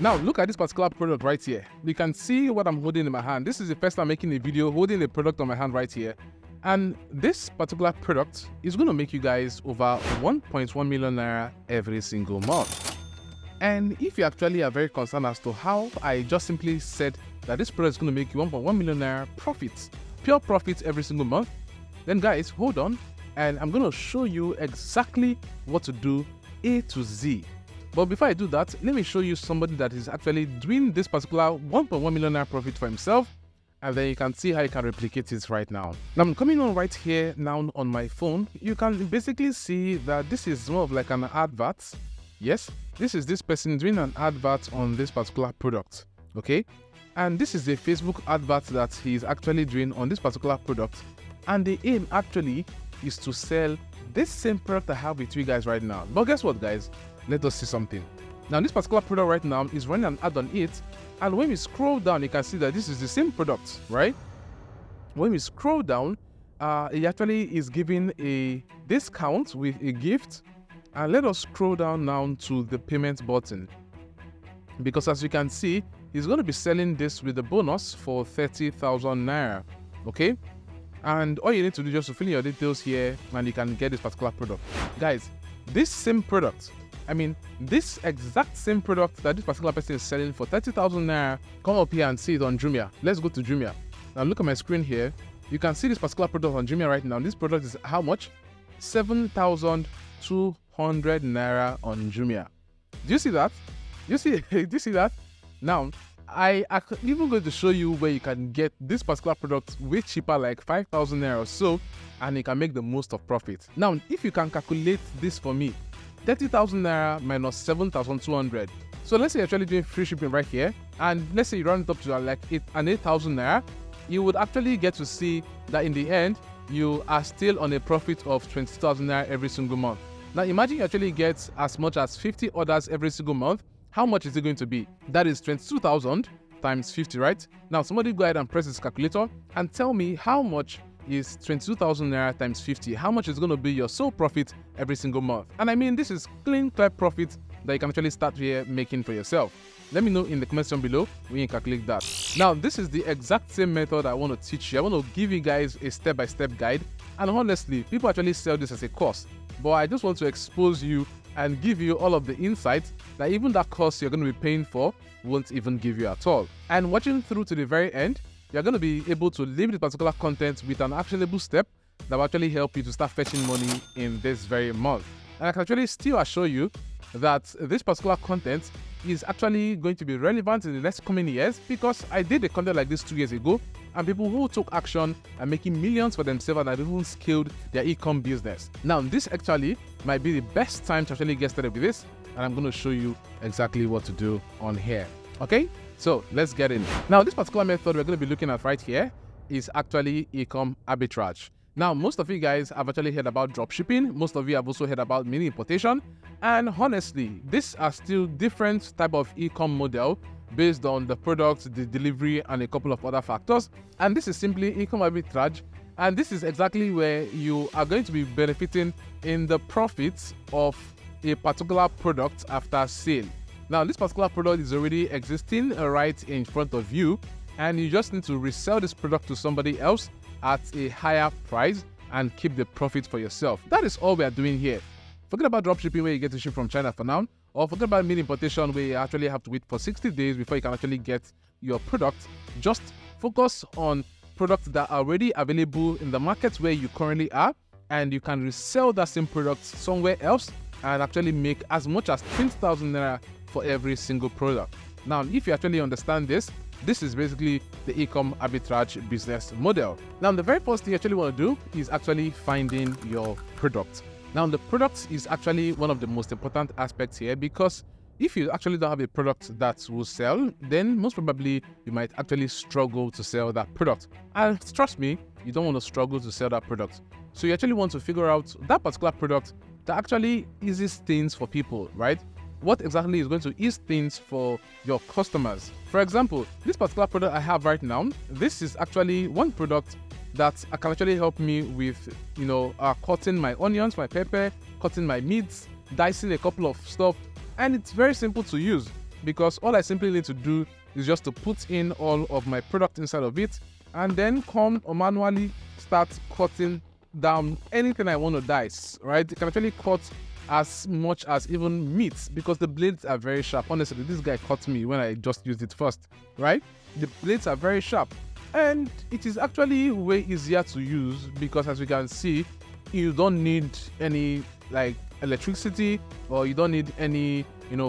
Now look at this particular product right here. You can see what I'm holding in my hand. This is the first time making a video holding a product on my hand right here. And this particular product is going to make you guys over 1.1 million naira every single month. And if you actually are very concerned as to how I just simply said that this product is going to make you 1.1 million naira profits, pure profits every single month, then guys, hold on, and I'm going to show you exactly what to do A to Z. But before I do that, let me show you somebody that is actually doing this particular 1.1 million naira profit for himself, and then you can see how you can replicate it right now. Now I'm coming on right here now on my phone. You can basically see that this is more of like an advert. Yes, this is this person doing an advert on this particular product, okay? And this is a Facebook advert that he is actually doing on this particular product. And the aim actually is to sell this same product I have with you guys right now. But guess what, guys? Let us see something. Now this particular product right now is running an ad on it, and when we scroll down you can see that this is the same product, right? When we scroll down, it actually is giving a discount with a gift. And let us scroll down now to the payment button, because as you can see, he's going to be selling this with a bonus for 30,000 naira, okay? And all you need to do is just to fill in your details here and you can get this particular product. Guys, this same product, this exact same product that this particular person is selling for 30,000 naira, come up here and see it on Jumia. Let's go to Jumia. Now look at my screen here. You can see this particular product on Jumia right now. This product is how much? 7,200 naira on Jumia. Do you see that? Do you see that? Now, I even going to show you where you can get this particular product way cheaper, like 5,000 naira or so, and you can make the most of profit. Now, if you can calculate this for me, 30,000 naira minus 7,200. So let's say you're actually doing free shipping right here, and let's say you run it up to like 8,000 naira, you would actually get to see that in the end, you are still on a profit of 20,000 naira every single month. Now imagine you actually get as much as 50 orders every single month. How much is it going to be? That is 22,000 times 50, right? Now somebody go ahead and press this calculator and tell me how much is 22,000 naira times 50. How much is going to be your sole profit every single month? And this is clean, clear profit that you can actually start here making for yourself. Let me know in the comment section below when you calculate that. Now, this is the exact same method I want to teach you. I want to give you guys a step-by-step guide. And honestly, people actually sell this as a course. But I just want to expose you and give you all of the insights that even that course you're going to be paying for won't even give you at all. And watching through to the very end, you're going to be able to leave this particular content with an actionable step that will actually help you to start fetching money in this very month. And I can actually still assure you that this particular content is actually going to be relevant in the next coming years, because I did a content like this 2 years ago, and people who took action are making millions for themselves and have even scaled their e-com business. Now, this actually might be the best time to actually get started with this, and I'm going to show you exactly what to do on here. Okay, so let's get in. Now, this particular method we're going to be looking at right here is actually e-com arbitrage. Now, most of you guys have actually heard about dropshipping. Most of you have also heard about mini importation. And honestly, these are still different type of e-com model based on the product, the delivery, and a couple of other factors. And this is simply e-com arbitrage. And this is exactly where you are going to be benefiting in the profits of a particular product after sale. Now, this particular product is already existing right in front of you, and you just need to resell this product to somebody else at a higher price and keep the profit for yourself. That is all we are doing here. Forget about dropshipping where you get to ship from China for now, or forget about mini importation where you actually have to wait for 60 days before you can actually get your product. Just focus on products that are already available in the market where you currently are, and you can resell that same product somewhere else and actually make as much as 20,000 naira for every single product. Now, if you actually understand this is basically the e-com arbitrage business model. Now, the very first thing you actually want to do is actually finding your product. Now, the product is actually one of the most important aspects here, because if you actually don't have a product that will sell, then most probably you might actually struggle to sell that product. And trust me, you don't want to struggle to sell that product. So you actually want to figure out that particular product that actually eases things for people, right? What exactly is going to ease things for your customers? For example, this particular product I have right now, this is actually one product that can actually help me with, cutting my onions, my pepper, cutting my meats, dicing a couple of stuff, and it's very simple to use. because all I simply need to do is just to put in all of my product inside of it and then come or manually start cutting down anything I want to dice, right? You can actually cut as much as even meat because the blades are very sharp. Honestly, this guy cut me when I just used it first, right? The blades are very sharp and it is actually way easier to use because, as we can see, you don't need any like electricity or you don't need any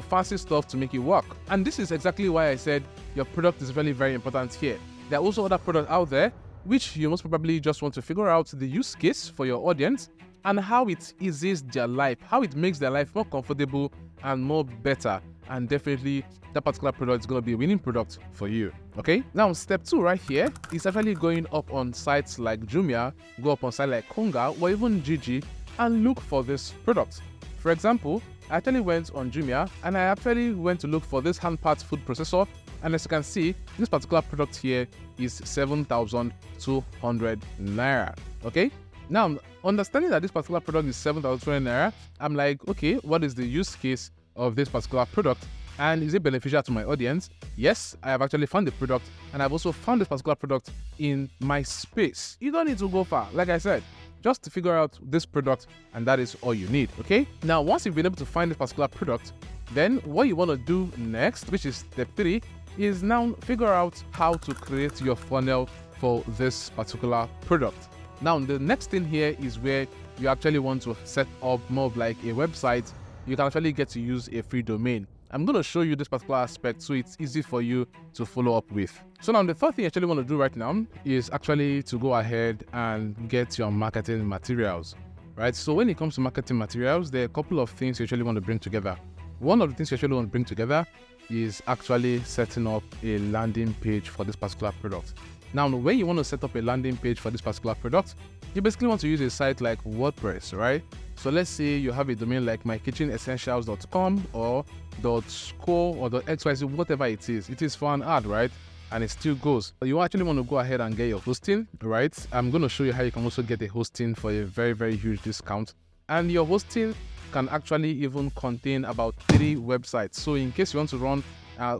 fancy stuff to make it work. And this is exactly why I said your product is very, very important here. There are also other products out there which you most probably just want to figure out the use case for your audience and how it eases their life, how it makes their life more comfortable and more better. And definitely that particular product is going to be a winning product for you. Okay, now step 2 right here is actually going up on sites like Jumia, go up on sites like Konga or even Gigi and look for this product. For example, I actually went on Jumia and I actually went to look for this hand part food processor, and as you can see, this particular product here is 7,200 naira. Okay, now understanding that this particular product is 7,200 naira, I'm like, okay, what is the use case of this particular product and is it beneficial to my audience? Yes, I have actually found the product and I've also found this particular product in my space. You don't need to go far, like I said, just to figure out this product, and that is all you need. Okay, now once you've been able to find this particular product, then what you want to do next, which is step 3, is now figure out how to create your funnel for this particular product. Now the next thing here is where you actually want to set up more of like a website. You can actually get to use a free domain. I'm going to show you this particular aspect so it's easy for you to follow up with. So now the third thing you actually want to do right now is actually to go ahead and get your marketing materials, right? So when it comes to marketing materials, there are a couple of things you actually want to bring together. One of the things you actually want to bring together is actually setting up a landing page for this particular product. Now, when you want to set up a landing page for this particular product, you basically want to use a site like WordPress, right? So let's say you have a domain like mykitchenessentials.com or .co or .xyz, whatever it is for an ad, right? And it still goes. You actually want to go ahead and get your hosting, right? I'm going to show you how you can also get a hosting for a very, very huge discount. And your hosting can actually even contain about 3 websites. So in case you want to run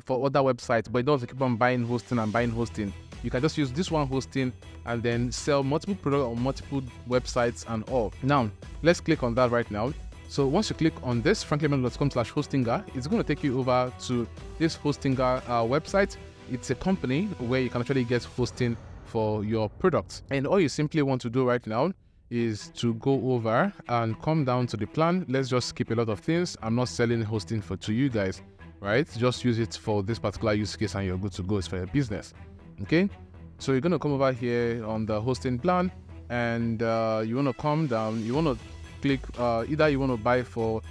for other websites, but you don't have to keep on buying hosting, you can just use this one hosting and then sell multiple products on multiple websites and all. Now, let's click on that right now. So once you click on this, franklinmelo.com/hostinger, it's going to take you over to this hostinger website. It's a company where you can actually get hosting for your products. And all you simply want to do right now is to go over and come down to the plan. Let's just skip a lot of things. I'm not selling hosting to you guys, right? Just use it for this particular use case and you're good to go. It's for your business. Okay, so you're going to come over here on the hosting plan and you want to come down. You want to click either you want to buy for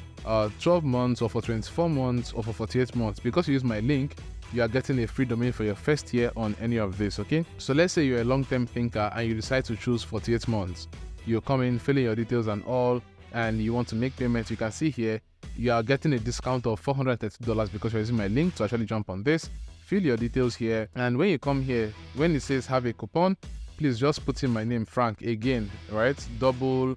12 months or for 24 months or for 48 months. Because you use my link, you are getting a free domain for your first year on any of this. Okay, so let's say you're a long-term thinker and you decide to choose 48 months. You come in, fill in your details and all, and you want to make payments. You can see here you are getting a discount of $430 because you're using my link to actually jump on this. Fill your details here, and when you come here, when it says have a coupon, please just put in my name, Frank, again, right? Double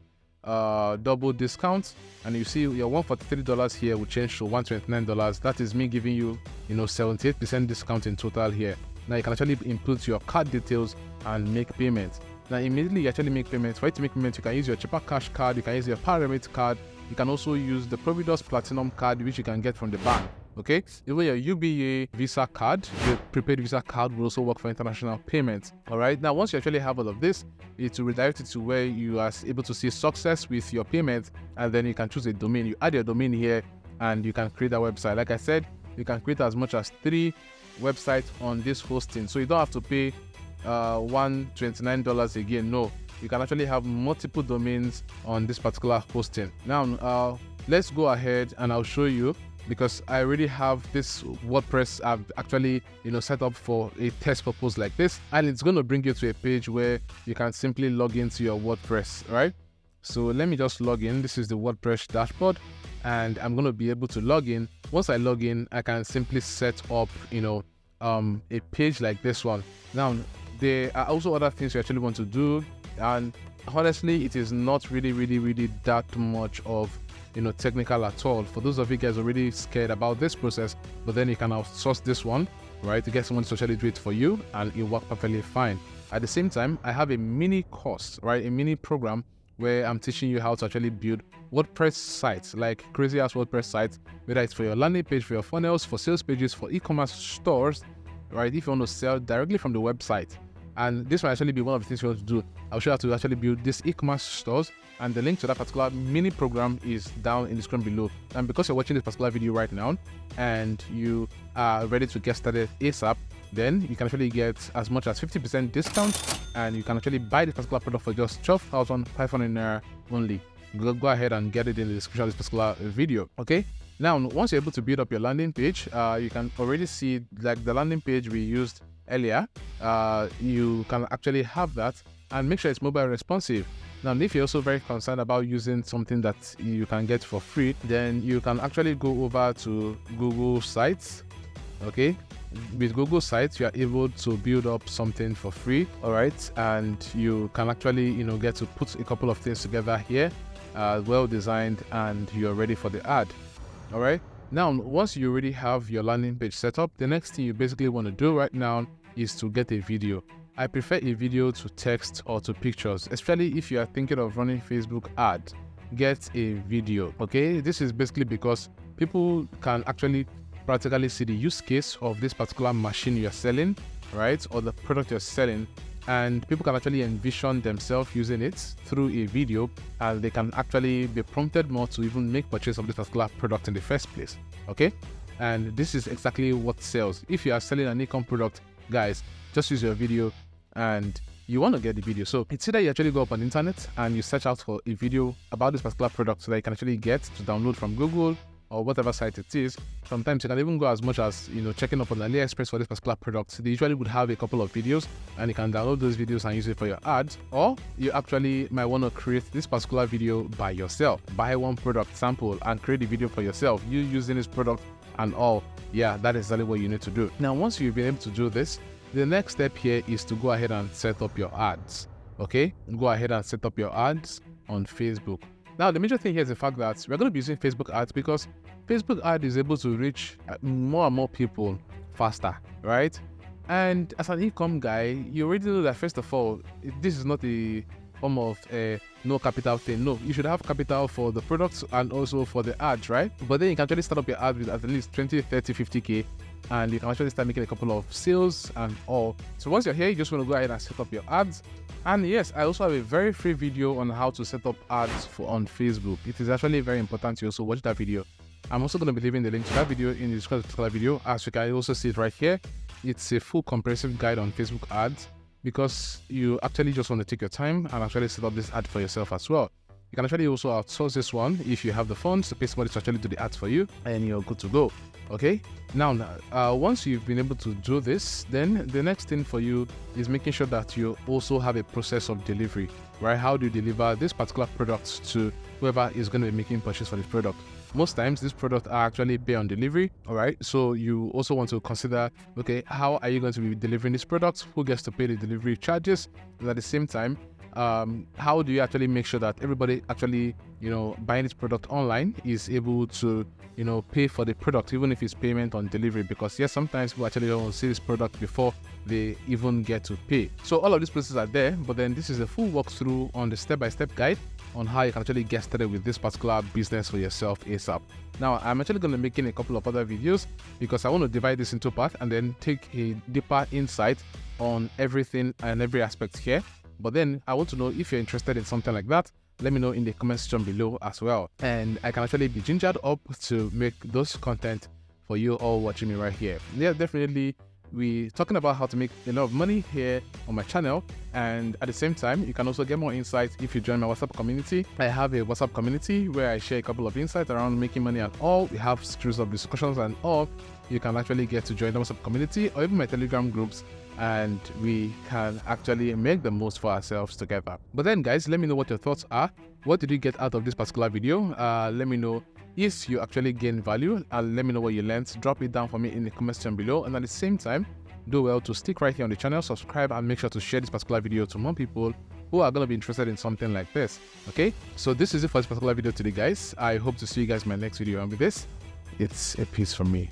discount, and you see your $143 here will change to $129. That is me giving you 78% discount in total here. Now you can actually input your card details and make payments. Now immediately you actually make payments. For you to make payments, you can use your cheaper cash card, you can use your Paramate card, you can also use the Providus Platinum card, which you can get from the bank. Okay, even your UBA Visa card, the prepaid Visa card, will also work for international payments. All right, now once you actually have all of this, it will redirect it to where you are able to see success with your payment, and then you can choose a domain. You add your domain here and you can create a website. Like I said, you can create as much as 3 websites on this hosting, so you don't have to pay $129 again. No, you can actually have multiple domains on this particular hosting. Now let's go ahead and I'll show you, because I already have this WordPress I've actually set up for a test purpose like this, and it's going to bring you to a page where you can simply log into your WordPress, right? So let me just log in. This is the WordPress dashboard, and I'm going to be able to log in. Once I log in, I can simply set up a page like this one. Now there are also other things you actually want to do, and honestly it is not really that much of technical at all. For those of you guys already scared about this process, but then you can outsource this one, right, to get someone to actually do it for you, and it works perfectly fine. At the same time, I have a mini course, right, a mini program where I'm teaching you how to actually build WordPress sites, like crazy ass WordPress sites, whether it's for your landing page, for your funnels, for sales pages, for e-commerce stores, right, if you want to sell directly from the website. And this might actually be one of the things you want to do. I'll show you how to actually build this e-commerce stores, and the link to that particular mini program is down in the screen below. And because you're watching this particular video right now and you are ready to get started ASAP, then you can actually get as much as 50% discount, and you can actually buy this particular product for just 12,500 naira only. Go ahead and get it in the description of this particular video. Okay, now once you're able to build up your landing page, you can already see like the landing page we used earlier. You can actually have that, and make sure it's mobile responsive. Now, if you're also very concerned about using something that you can get for free, then you can actually go over to Google Sites. Okay, with Google Sites, you are able to build up something for free, all right, and you can actually get to put a couple of things together here, well designed, and you're ready for the ad. All right, now once you already have your landing page set up, the next thing you basically want to do right now is to get a video. I prefer a video to text or to pictures, especially if you are thinking of running Facebook ads. Get a video. Okay, this is basically because people can actually practically see the use case of this particular machine you're selling, right, or the product you're selling, and people can actually envision themselves using it through a video, and they can actually be prompted more to even make purchase of this particular product in the first place. Okay, and this is exactly what sells. If you are selling an e-com product, guys, just use your video, and you want to get the video. So it's either you actually go up on the internet and you search out for a video about this particular product so that you can actually get to download from Google or whatever site it is. Sometimes you can even go as much as checking up on AliExpress for this particular product. They usually would have a couple of videos, and you can download those videos and use it for your ads. Or you actually might want to create this particular video by yourself. Buy one product sample and create a video for yourself, you using this product and all. Yeah, that is exactly what you need to do. Now, once you've been able to do this, the next step here is to go ahead and set up your ads. Okay, go ahead and set up your ads on Facebook. Now, the major thing here is the fact that we're going to be using Facebook ads because Facebook ad is able to reach more and more people faster, right? And as an e-com guy, you already know that, first of all, this is not a form of a no capital thing. No, you should have capital for the products and also for the ads, right? But then you can actually start up your ad with at least 20, 30, 50k, and you can actually start making a couple of sales and all. So once you're here, you just want to go ahead and set up your ads. And yes, I also have a very free video on how to set up ads on Facebook. It is actually very important to also watch that video. I'm also going to be leaving the link to that video in the description of the video. As you can also see it right here, it's a full comprehensive guide on Facebook ads, because you actually just want to take your time and actually set up this ad for yourself as well. You can actually also outsource this one if you have the funds to pay somebody to actually do the ads for you, and you're good to go. Okay, now once you've been able to do this, then the next thing for you is making sure that you also have a process of delivery, right? How do you deliver this particular product to whoever is going to be making purchase for this product? Most times this product are actually pay on delivery, all right? So you also want to consider, okay, how are you going to be delivering this product? Who gets to pay the delivery charges? And at the same time, how do you actually make sure that everybody actually buying this product online is able to pay for the product, even if it's payment on delivery? Because yes, sometimes people actually don't see this product before they even get to pay. So all of these processes are there, but then this is a full walkthrough on the step-by-step guide on how you can actually get started with this particular business for yourself ASAP. Now, I'm actually going to be making a couple of other videos because I want to divide this into parts and then take a deeper insight on everything and every aspect here. But then I want to know if you're interested in something like that. Let me know in the comment section below as well, and I can actually be gingered up to make those content for you all watching me right here. Yeah, definitely we're talking about how to make a lot of money here on my channel, and at the same time you can also get more insights if you join my WhatsApp community. I have a WhatsApp community where I share a couple of insights around making money and all. We have series of discussions and all. You can actually get to join the WhatsApp community or even my Telegram groups, and we can actually make the most for ourselves together. But then guys, let me know what your thoughts are. What did you get out of this particular video? Let me know if you actually gain value, and let me know what you learned. Drop it down for me in the comment section below. And at the same time, do well to stick right here on the channel, subscribe, and make sure to share this particular video to more people who are going to be interested in something like this. Okay, so this is it for this particular video today, guys. I hope to see you guys in my next video, and with this, it's a peace from me.